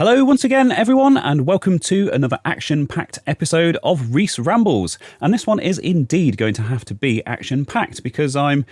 Hello once again, everyone, and welcome to another action-packed episode of Rees Rambles. And this one is indeed going to have to be action-packed because I'm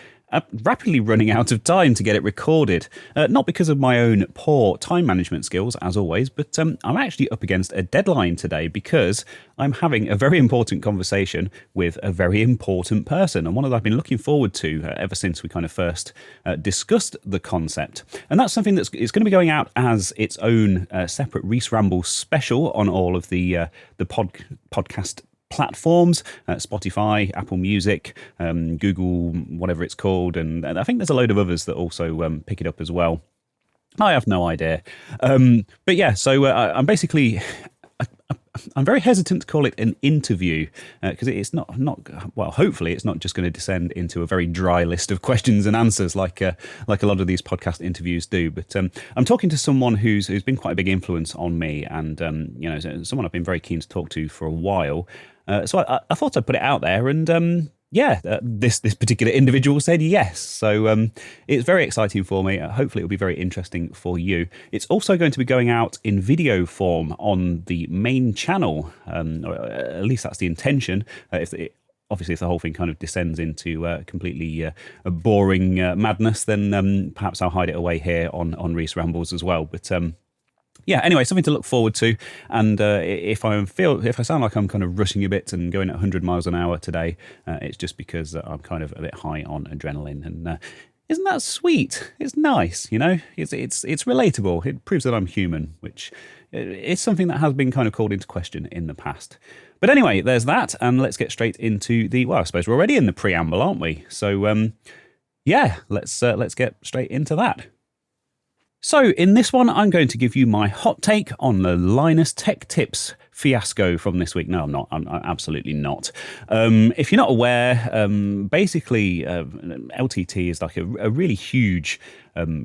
rapidly running out of time to get it recorded. Not because of my own poor time management skills, as always, but I'm actually up against a deadline today because I'm having a very important conversation with a very important person, and one that I've been looking forward to ever since we kind of first discussed the concept. And that's something it's going to be going out as its own separate Rees Ramble special on all of the podcast platforms, Spotify, Apple Music, Google, whatever it's called, and I think there's a load of others that also pick it up as well. I have no idea. But yeah, so I'm basically... I'm very hesitant to call it an interview because it's not well. Hopefully, it's not just going to descend into a very dry list of questions and answers like a lot of these podcast interviews do. But I'm talking to someone who's been quite a big influence on me, and someone I've been very keen to talk to for a while. So I thought I'd put it out there, and this particular individual said yes. So it's very exciting for me. Hopefully it'll be very interesting for you. It's also going to be going out in video form on the main channel, or at least that's the intention. Obviously, if the whole thing kind of descends into completely boring madness, then perhaps I'll hide it away here on Rees Rambles as well. But yeah, anyway, something to look forward to. And if I sound like I'm kind of rushing a bit and going at 100 miles an hour today, it's just because I'm kind of a bit high on adrenaline. And isn't that sweet? It's nice, you know. It's relatable. It proves that I'm human, which is something that has been kind of called into question in the past. But anyway, there's that, and let's get straight into I suppose we're already in the preamble, aren't we? So yeah, let's get straight into that. So in this one, I'm going to give you my hot take on the Linus Tech Tips fiasco from this week. No, I'm not. I'm absolutely not. If you're not aware, basically LTT is like a really huge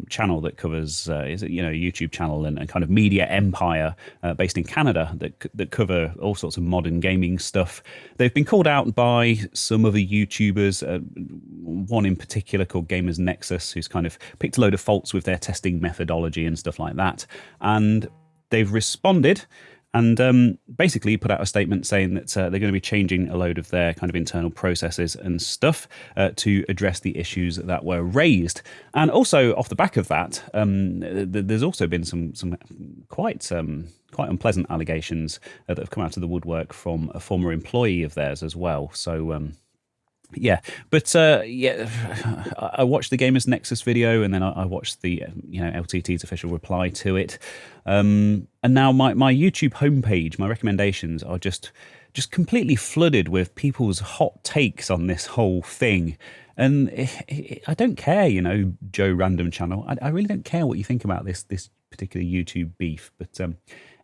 channel that covers, a YouTube channel and kind of media empire based in Canada that cover all sorts of modern gaming stuff. They've been called out by some other YouTubers, one in particular called Gamers Nexus, who's kind of picked a load of faults with their testing methodology and stuff like that. And they've responded and basically put out a statement saying that they're going to be changing a load of their kind of internal processes and stuff to address the issues that were raised. And also off the back of that, there's also been some quite unpleasant allegations that have come out of the woodwork from a former employee of theirs as well. So yeah, but I watched the Gamers Nexus video, and then I watched the LTT's official reply to it, and now my YouTube homepage, my recommendations are just completely flooded with people's hot takes on this whole thing. And I don't care, Joe Random Channel. I really don't care what you think about this particular YouTube beef. But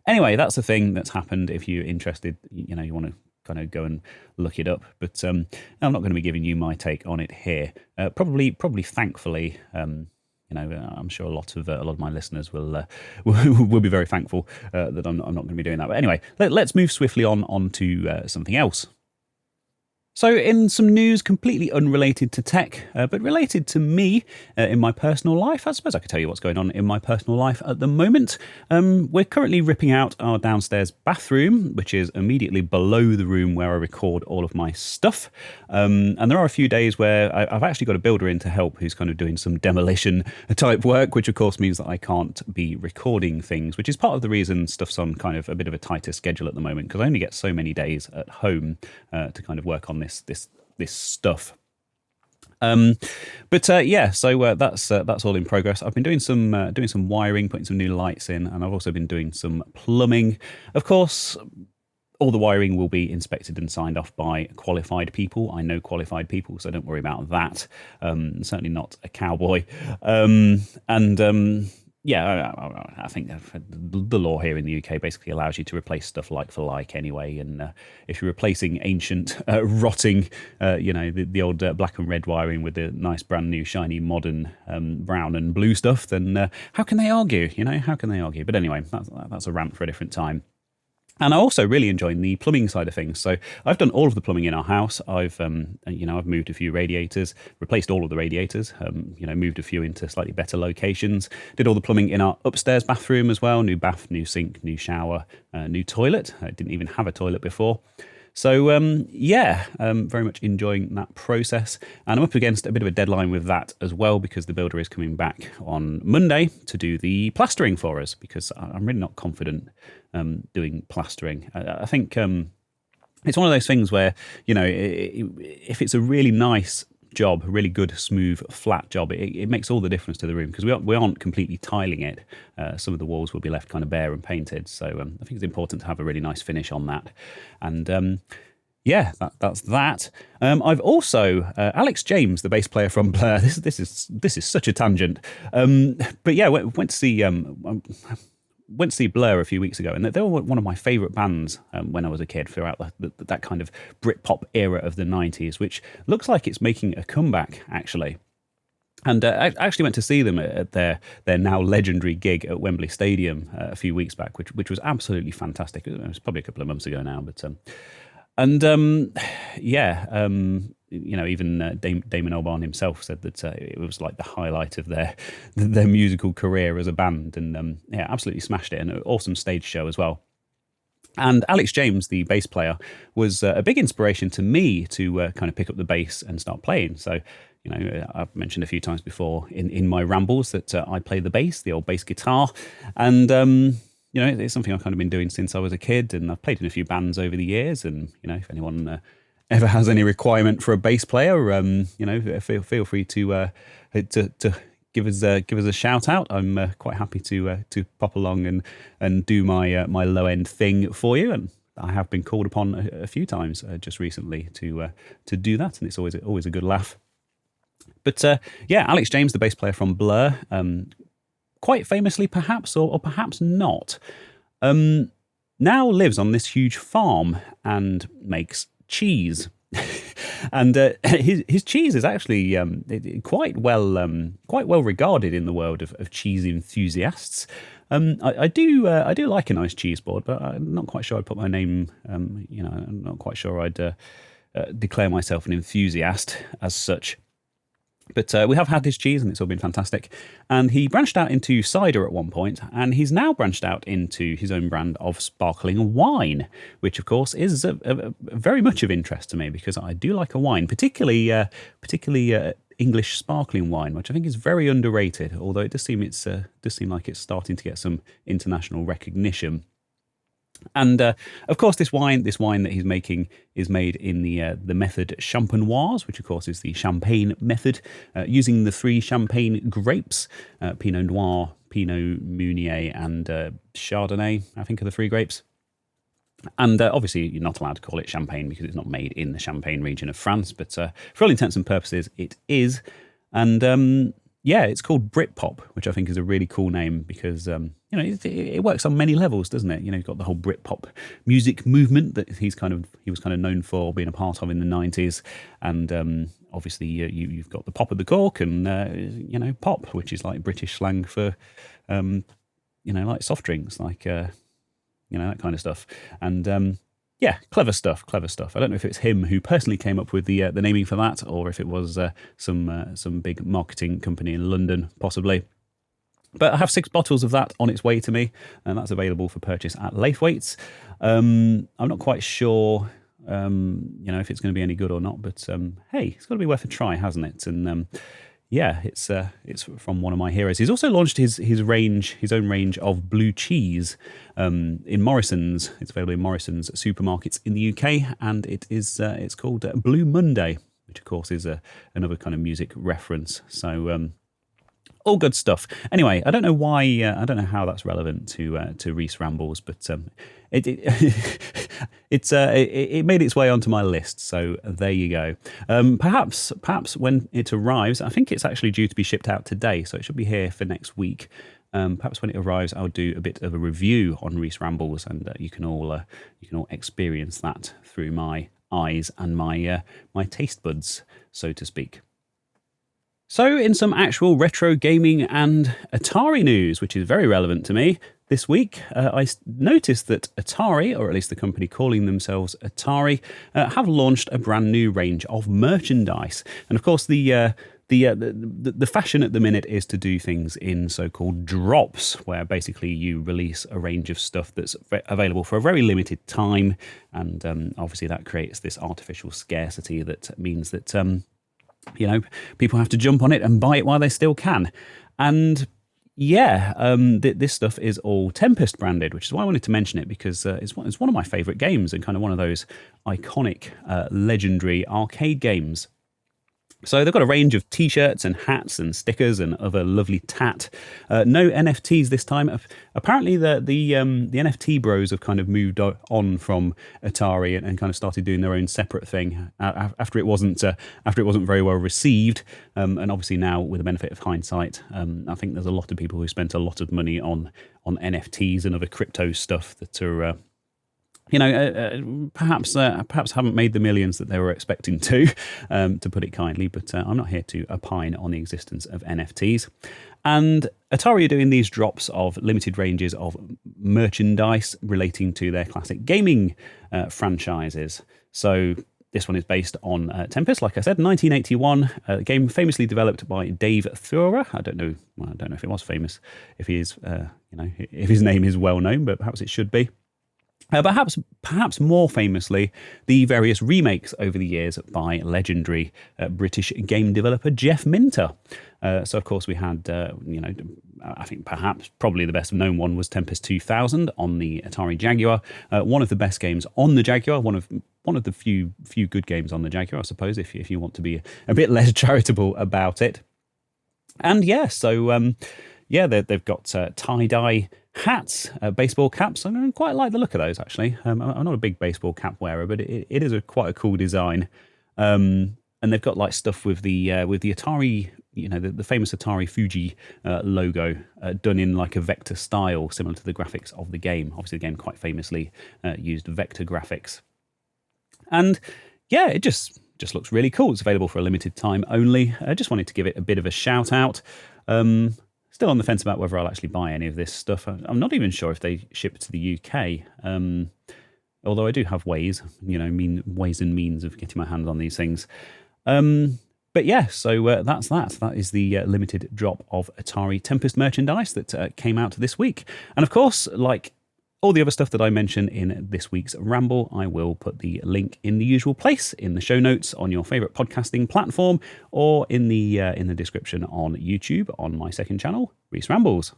anyway, that's the thing that's happened. If you're interested, you want to kind of go and look it up, but I'm not going to be giving you my take on it here. Probably, thankfully, I'm sure a lot of my listeners will be very thankful that I'm not going to be doing that. But anyway, let's move swiftly on to something else. So in some news completely unrelated to tech, but related to me in my personal life, I suppose I could tell you what's going on in my personal life at the moment. We're currently ripping out our downstairs bathroom, which is immediately below the room where I record all of my stuff. And there are a few days where I've actually got a builder in to help who's kind of doing some demolition type work, which of course means that I can't be recording things, which is part of the reason stuff's on kind of a bit of a tighter schedule at the moment, because I only get so many days at home to kind of work on this stuff. So that's all in progress. I've been doing some wiring, putting some new lights in, and I've also been doing some plumbing. Of course, all the wiring will be inspected and signed off by qualified people. I know qualified people, so don't worry about that. Certainly not a cowboy. Yeah, I think the law here in the UK basically allows you to replace stuff like for like anyway. And if you're replacing ancient, rotting, the old black and red wiring with the nice brand new shiny modern brown and blue stuff, then how can they argue? How can they argue? But anyway, that's a rant for a different time. And I also really enjoy the plumbing side of things. So I've done all of the plumbing in our house. I've moved a few radiators, replaced all of the radiators. Moved a few into slightly better locations. Did all the plumbing in our upstairs bathroom as well. New bath, new sink, new shower, new toilet. I didn't even have a toilet before. So, very much enjoying that process. And I'm up against a bit of a deadline with that as well, because the builder is coming back on Monday to do the plastering for us, because I'm really not confident doing plastering. I think it's one of those things where, if it's a really nice job, a really good, smooth, flat job, it makes all the difference to the room, because we aren't completely tiling it. Some of the walls will be left kind of bare and painted. So I think it's important to have a really nice finish on that. And that's that. I've also Alex James, the bass player from Blur. This is such a tangent. But yeah, went to see Blur a few weeks ago, and they were one of my favourite bands when I was a kid, throughout that kind of Britpop era of the 90s, which looks like it's making a comeback, actually. And I actually went to see them at their now legendary gig at Wembley Stadium a few weeks back, which was absolutely fantastic. It was probably a couple of months ago now, but even Damon Albarn himself said that it was like the highlight of their musical career as a band, and absolutely smashed it, and an awesome stage show as well. And Alex James, the bass player, was a big inspiration to me to kind of pick up the bass and start playing. So, I've mentioned a few times before in my rambles that I play the bass, the old bass guitar, and it's something I've kind of been doing since I was a kid, and I've played in a few bands over the years. And if anyone ever has any requirement for a bass player, feel free to give us a shout out. I'm quite happy to pop along and do my low end thing for you. And I have been called upon a few times just recently to do that, and it's always a good laugh. But Alex James, the bass player from Blur, quite famously perhaps, or perhaps not, now lives on this huge farm and makes cheese. And his cheese is actually quite well regarded in the world of cheese enthusiasts. I do like a nice cheese board, but I'm not quite sure I'd put my name. I'm not quite sure I'd declare myself an enthusiast as such. But we have had his cheese, and it's all been fantastic. And he branched out into cider at one point, and he's now branched out into his own brand of sparkling wine, which, of course, is very much of interest to me, because I do like a wine, particularly English sparkling wine, which I think is very underrated. Although it does seem like it's starting to get some international recognition. And of course, this wine that he's making is made in the method champenoise, which of course is the champagne method, using the 3 champagne grapes: Pinot Noir, Pinot Meunier, and Chardonnay. I think are the 3 grapes. And obviously, you're not allowed to call it champagne because it's not made in the Champagne region of France. But for all intents and purposes, it is. And it's called Britpop, which I think is a really cool name because it works on many levels, doesn't it? You've got the whole Britpop music movement that he was kind of known for being a part of in the 90s, and obviously you've got the pop of the cork and pop, which is like British slang for like soft drinks, like that kind of stuff. And clever stuff. I don't know if it's him who personally came up with the naming for that, or if it was some big marketing company in London, possibly. But I have 6 bottles of that on its way to me, and that's available for purchase at Laithwaite's. I'm not quite sure, if it's going to be any good or not, but hey, it's got to be worth a try, hasn't it? And it's from one of my heroes. He's also launched his own range of blue cheese in Morrison's. It's available in Morrison's supermarkets in the UK, and it's called Blue Monday, which of course is another kind of music reference. So all good stuff. Anyway, I don't know why. I don't know how that's relevant to Rees Rambles, but it made its way onto my list. So there you go. Perhaps when it arrives, I think it's actually due to be shipped out today, so it should be here for next week. Perhaps when it arrives, I'll do a bit of a review on Rees Rambles, and you can all experience that through my eyes and my taste buds, so to speak. So, in some actual retro gaming and Atari news, which is very relevant to me, this week, I noticed that Atari, or at least the company calling themselves Atari, have launched a brand new range of merchandise. And of course, the fashion at the minute is to do things in so-called drops, where basically you release a range of stuff that's available for a very limited time, and obviously that creates this artificial scarcity that means that people have to jump on it and buy it while they still can. And this stuff is all Tempest branded, which is why I wanted to mention it, because it's one of my favourite games and kind of one of those iconic, legendary arcade games. So they've got a range of T-shirts and hats and stickers and other lovely tat. No NFTs this time. Apparently, the NFT bros have kind of moved on from Atari and kind of started doing their own separate thing after it wasn't very well received. And obviously now, with the benefit of hindsight, I think there's a lot of people who spent a lot of money on NFTs and other crypto stuff that are. Perhaps haven't made the millions that they were expecting to put it kindly, but I'm not here to opine on the existence of NFTs. And Atari are doing these drops of limited ranges of merchandise relating to their classic gaming franchises. So this one is based on Tempest, like I said, 1981, a game famously developed by Dave Thurer. I don't know if it was famous, if he is, if his name is well known, but perhaps it should be. Perhaps more famously, the various remakes over the years by legendary British game developer Jeff Minter. So, of course, we had, I think probably the best known one was Tempest 2000 on the Atari Jaguar. One of the best games on the Jaguar, one of the few good games on the Jaguar, I suppose, if you want to be a bit less charitable about it. And they've got tie-dye hats, baseball caps. I quite like the look of those, actually. I'm not a big baseball cap wearer, but it is quite a cool design. And they've got like stuff with the Atari, the famous Atari Fuji logo done in like a vector style, similar to the graphics of the game. Obviously, the game quite famously used vector graphics. And it just looks really cool. It's available for a limited time only. I just wanted to give it a bit of a shout out. Still on the fence about whether I'll actually buy any of this stuff. I'm not even sure if they ship to the UK. Although I do have ways and means of getting my hands on these things. But so that's that. That is the limited drop of Atari Tempest merchandise that came out this week. And of course, like all the other stuff that I mention in this week's Ramble, I will put the link in the usual place in the show notes on your favourite podcasting platform, or in the description on YouTube on my second channel, Rees Rambles.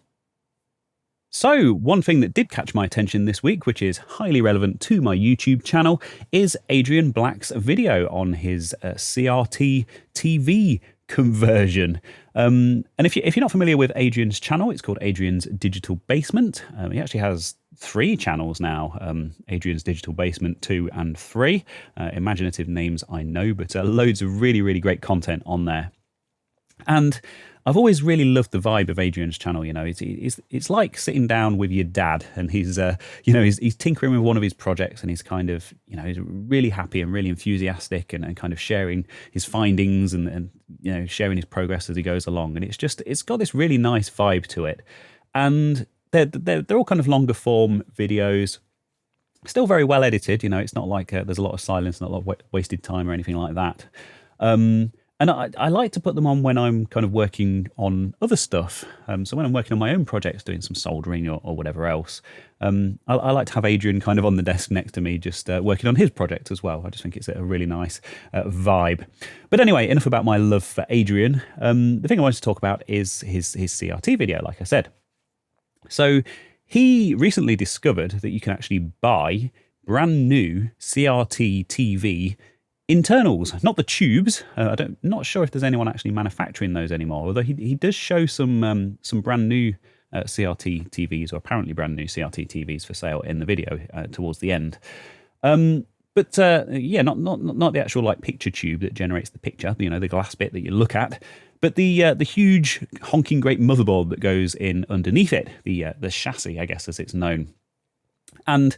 So, one thing that did catch my attention this week, which is highly relevant to my YouTube channel, is Adrian Black's video on his CRT TV conversion. And if you're not familiar with Adrian's channel, it's called Adrian's Digital Basement. He actually has 3 channels now, Adrian's Digital Basement 2 and 3. Imaginative names, I know, but loads of really, really great content on there. And I've always really loved the vibe of Adrian's channel. It's like sitting down with your dad, and he's tinkering with one of his projects, and he's kind of, he's really happy and really enthusiastic, and kind of sharing his findings and sharing his progress as he goes along. And it's got this really nice vibe to it. And they're all kind of longer form videos, still very well edited. It's not like there's a lot of silence, not a lot of wasted time or anything like that. And I like to put them on when I'm kind of working on other stuff. So when I'm working on my own projects, doing some soldering or whatever else, I like to have Adrian kind of on the desk next to me, just working on his project as well. I just think it's a really nice vibe. But anyway, enough about my love for Adrian. The thing I wanted to talk about is his CRT video, like I said. So he recently discovered that you can actually buy brand new CRT TV internals, not the tubes. Not sure if there's anyone actually manufacturing those anymore. Although he does show some brand new CRT TVs, or apparently brand new CRT TVs for sale in the video towards the end. Not the actual like picture tube that generates the picture. The glass bit that you look at, but the huge honking great motherboard that goes in underneath it, the chassis, I guess, as it's known. And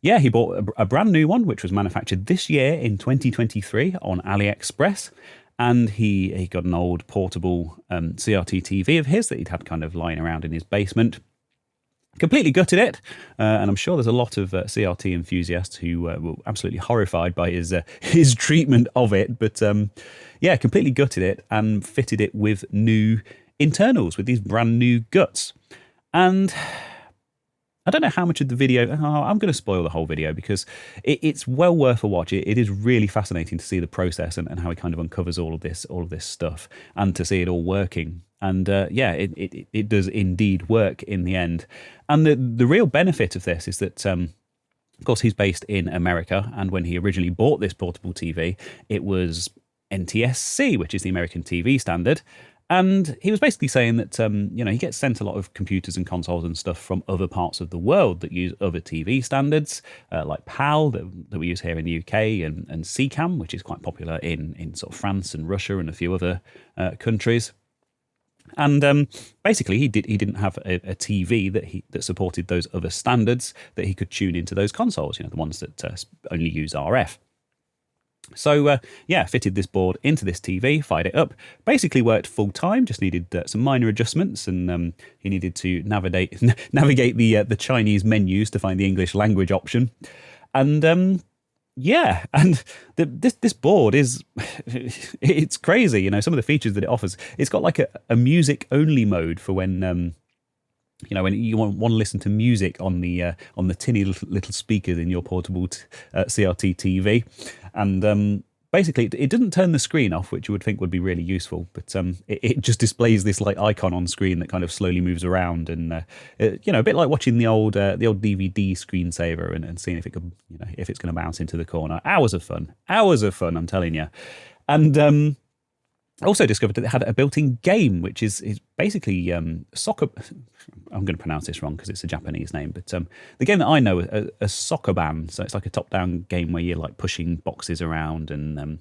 he bought a brand new one, which was manufactured this year in 2023 on AliExpress. And he got an old portable CRT TV of his that he'd had kind of lying around in his basement. Completely gutted it, and I'm sure there's a lot of CRT enthusiasts who were absolutely horrified by his his treatment of it. But yeah, completely gutted it and fitted it with new internals, with these brand new guts. And I don't know how much of the video. Oh, I'm going to spoil the whole video because it's well worth a watch. It is really fascinating to see the process and how he kind of uncovers all of this stuff, and to see it all working. And yeah, it does indeed work in the end. And the real benefit of this is that. Of course, he's based in America, and when he originally bought this portable TV, it was NTSC, which is the American TV standard. And he was basically saying that he gets sent a lot of computers and consoles and stuff from other parts of the world that use other TV standards, like PAL that we use here in the UK, and CCAM, which is quite popular in sort of France and Russia and a few other countries. And basically, he didn't have a TV that supported those other standards that he could tune into those consoles, the ones that only use RF. So yeah, fitted this board into this TV, fired it up, basically worked full time, just needed some minor adjustments, and he needed to navigate the Chinese menus to find the English language option. And yeah, and this board is, it's crazy, some of the features that it offers. It's got like a music only mode for when when you want to listen to music on the tinny little speakers in your portable CRT TV. And basically, it doesn't turn the screen off, which you would think would be really useful, but it just displays this like icon on screen that kind of slowly moves around, and a bit like watching the old DVD screensaver and seeing if it could, if it's going to bounce into the corner. Hours of fun, I'm telling you. And I also discovered that it had a built-in game, which is basically soccer. I'm going to pronounce this wrong because it's a Japanese name, but the game that I know is a Soccerban. So it's like a top-down game where you're like pushing boxes around, and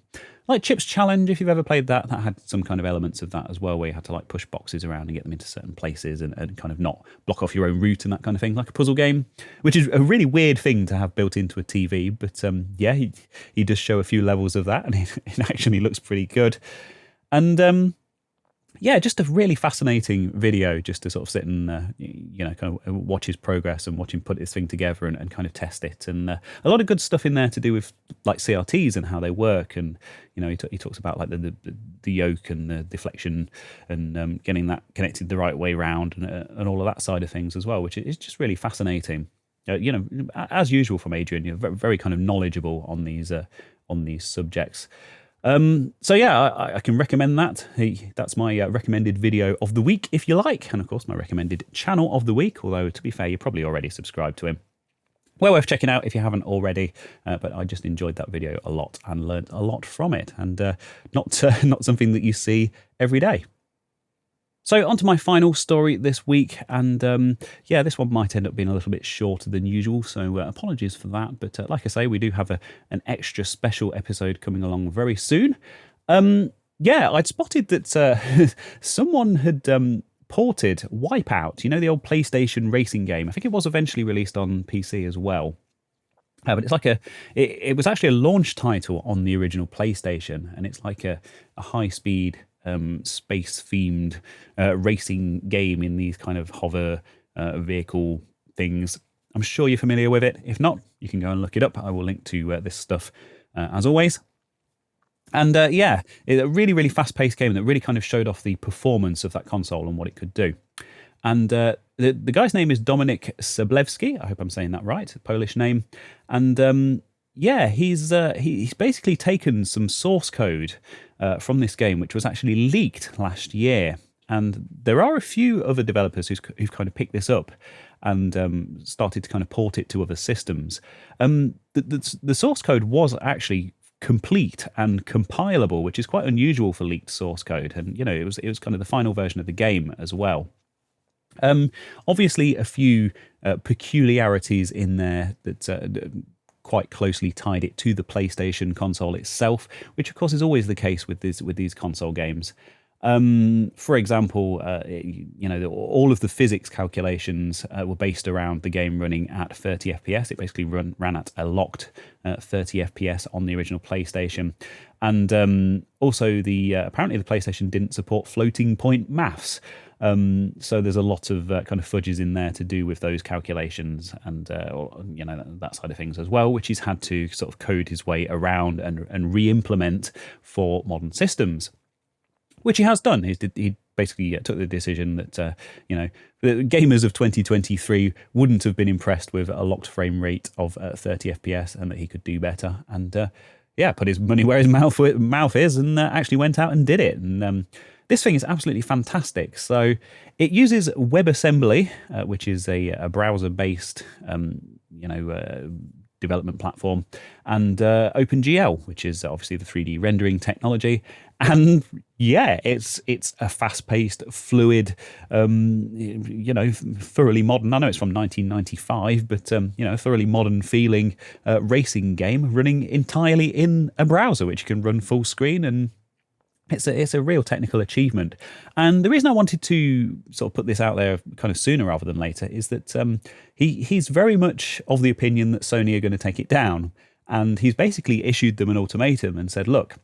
like Chips Challenge, if you've ever played that had some kind of elements of that as well, where you had to like push boxes around and get them into certain places and kind of not block off your own route and that kind of thing, like a puzzle game, which is a really weird thing to have built into a TV. But yeah, he does show a few levels of that, and it actually looks pretty good. And yeah, just a really fascinating video just to sort of sit and, kind of watch his progress and watch him put this thing together and kind of test it. And a lot of good stuff in there to do with like CRTs and how they work. And, he talks about like the yoke and the deflection and getting that connected the right way round and all of that side of things as well, which is just really fascinating. As usual from Adrian, you're very, very kind of knowledgeable on these subjects. So yeah, I can recommend that. That's my recommended video of the week, if you like. And of course, my recommended channel of the week, although to be fair, you're probably already subscribed to him. Well worth checking out if you haven't already, but I just enjoyed that video a lot and learned a lot from it, and not something that you see every day. So on to my final story this week, and yeah, this one might end up being a little bit shorter than usual, so apologies for that. But like I say, we do have an extra special episode coming along very soon. Yeah, I'd spotted that someone had ported Wipeout, the old PlayStation racing game. I think it was eventually released on PC as well. But it's like it was actually a launch title on the original PlayStation, and it's like a high-speed space-themed racing game in these kind of hover vehicle things. I'm sure you're familiar with it. If not, you can go and look it up. I will link to this stuff as always. And yeah, it's a really, really fast-paced game that really kind of showed off the performance of that console and what it could do. And the guy's name is Dominik Sablewski. I hope I'm saying that right, Polish name. And yeah, he's basically taken some source code from this game, which was actually leaked last year. And there are a few other developers who've kind of picked this up and started to kind of port it to other systems. The source code was actually complete and compilable, which is quite unusual for leaked source code. And it was kind of the final version of the game as well. Obviously, a few peculiarities in there that quite closely tied it to the PlayStation console itself, which of course is always the case with these console games. For example, all of the physics calculations were based around the game running at 30 FPS. It basically ran at a locked 30 FPS on the original PlayStation, and also the apparently the PlayStation didn't support floating point maths. So there's a lot of kind of fudges in there to do with those calculations and that side of things as well, which he's had to sort of code his way around and re-implement for modern systems, which he has done. He basically took the decision that the gamers of 2023 wouldn't have been impressed with a locked frame rate of 30 FPS, and that he could do better. And put his money where his mouth is, and actually went out and did it. And this thing is absolutely fantastic. So it uses WebAssembly, which is a browser-based, development platform, and OpenGL, which is obviously the 3D rendering technology. And yeah, it's a fast-paced, fluid, thoroughly modern. I know it's from 1995, but thoroughly modern feeling racing game running entirely in a browser, which can run full screen. And it's a real technical achievement. And the reason I wanted to sort of put this out there kind of sooner rather than later is that he's very much of the opinion that Sony are going to take it down. And he's basically issued them an ultimatum and said, look,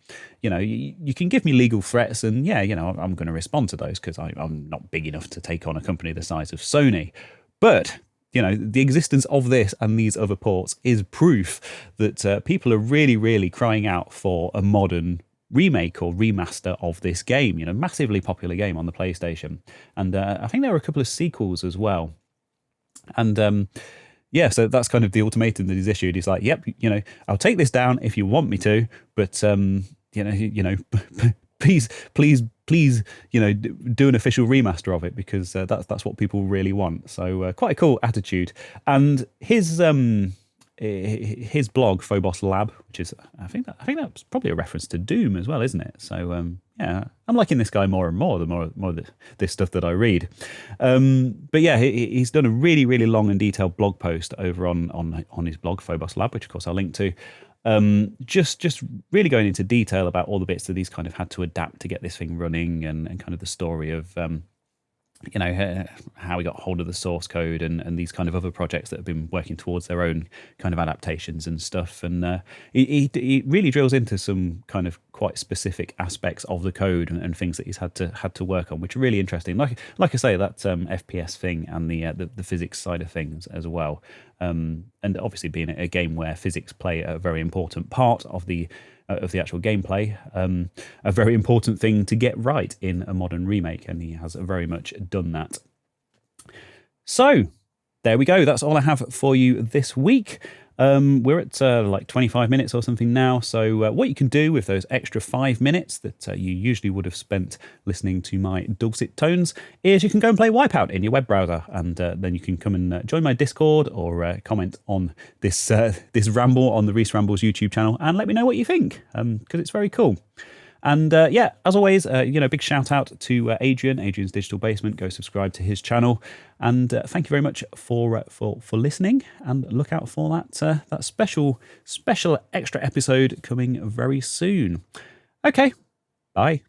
you can give me legal threats, and I'm going to respond to those, because I'm not big enough to take on a company the size of Sony. But the existence of this and these other ports is proof that people are really, really crying out for a modern remake or remaster of this game. Massively popular game on the PlayStation. And I think there were a couple of sequels as well. And so that's kind of the ultimatum that he's issued. He's like, yep, I'll take this down if you want me to, but please, do an official remaster of it, because that's what people really want. So quite a cool attitude. And his blog, Phobos Lab, which is I think that's probably a reference to Doom as well, isn't it? So I'm liking this guy more and more the more this stuff that I read. But yeah, he's done a really, really long and detailed blog post over on his blog, Phobos Lab, which of course I'll link to. Just really going into detail about all the bits that he's kind of had to adapt to get this thing running, and kind of the story of how we got hold of the source code and these kind of other projects that have been working towards their own kind of adaptations and stuff. And he really drills into some kind of quite specific aspects of the code and things that he's had to work on, which are really interesting. Like I say, that FPS thing and the physics side of things as well. And obviously being a game where physics play a very important part of the actual gameplay, a very important thing to get right in a modern remake, and he has very much done that. So there we go. That's all I have for you this week. We're at like 25 minutes or something now. So what you can do with those extra 5 minutes that you usually would have spent listening to my dulcet tones is you can go and play Wipeout in your web browser, and then you can come and join my Discord or comment on this ramble on the Rees Rambles YouTube channel and let me know what you think, because it's very cool. And as always, big shout out to Adrian's Digital Basement. Go subscribe to his channel, and thank you very much for listening. And look out for that special extra episode coming very soon. Okay, bye.